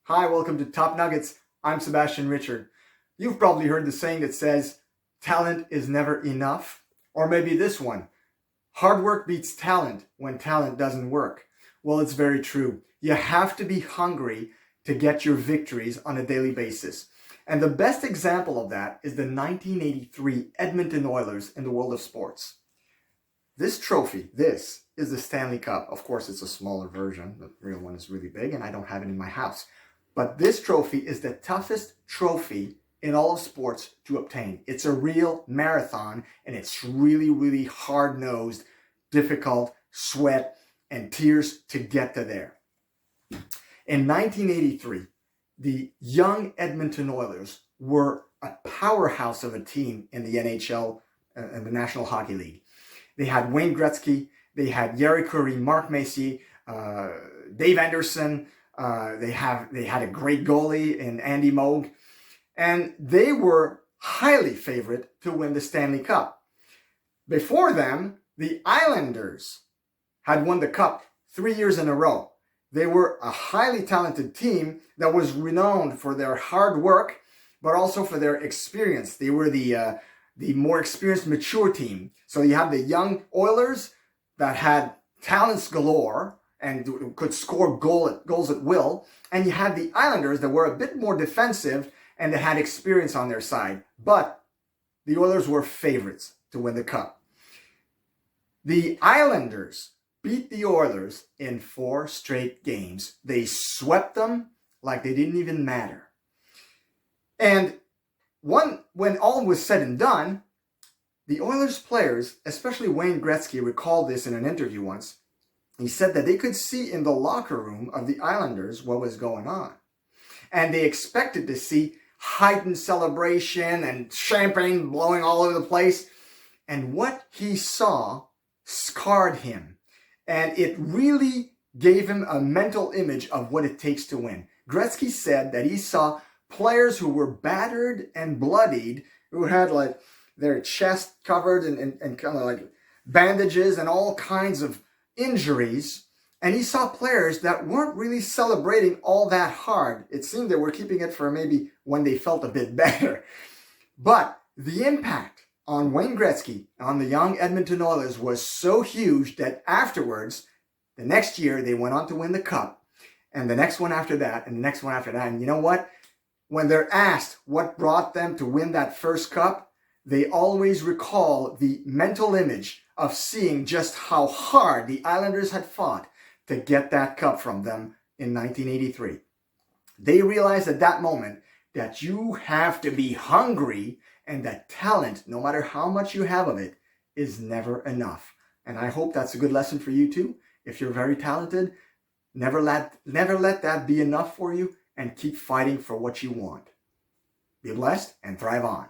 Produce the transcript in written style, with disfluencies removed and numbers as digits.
Hi, welcome to Top Nuggets. I'm Sebastian Richard. You've probably heard the saying that says, talent is never enough. Or maybe this one, hard work beats talent when talent doesn't work. Well, it's very true. You have to be hungry to get your victories on a daily basis. And the best example of that is the 1983 Edmonton Oilers in the world of sports. This trophy, this is the Stanley Cup. Of course, it's a smaller version. The real one is really big and I don't have it in my house. But this trophy is the toughest trophy in all of sports to obtain. It's a real marathon and it's really, really hard-nosed, difficult, sweat and tears to get to there. In 1983, the young Edmonton Oilers were a powerhouse of a team in the NHL and the National Hockey League. They had Wayne Gretzky, they had Yeri Curry, Mark Messier, Dave Anderson. They had a great goalie in Andy Moog, and they were highly favorite to win the Stanley Cup. Before them, the Islanders had won the Cup 3 years in a row. They were a highly talented team that was renowned for their hard work, but also for their experience. They were the more experienced, mature team. So you have the young Oilers that had talents galore and could score goals at will. And you had the Islanders that were a bit more defensive and they had experience on their side. But the Oilers were favorites to win the Cup. The Islanders beat the Oilers in 4 straight games. They swept them like they didn't even matter. And when all was said and done, the Oilers players, especially Wayne Gretzky, recalled this in an interview once. He said that they could see in the locker room of the Islanders what was going on. And they expected to see heightened celebration and champagne blowing all over the place. And what he saw scarred him. And it really gave him a mental image of what it takes to win. Gretzky said that he saw players who were battered and bloodied, who had like their chest covered and kind of like bandages and all kinds of injuries. And he saw players that weren't really celebrating all that hard. It seemed they were keeping it for maybe when they felt a bit better. But the impact on Wayne Gretzky, on the young Edmonton Oilers, was so huge that afterwards, the next year, they went on to win the Cup. And the next one after that, and the next one after that. And you know what? When they're asked what brought them to win that first Cup, they always recall the mental image of seeing just how hard the Islanders had fought to get that Cup from them in 1983. They realized at that moment that you have to be hungry and that talent, no matter how much you have of it, is never enough. And I hope that's a good lesson for you too. If you're very talented, never let that be enough for you and keep fighting for what you want. Be blessed and thrive on.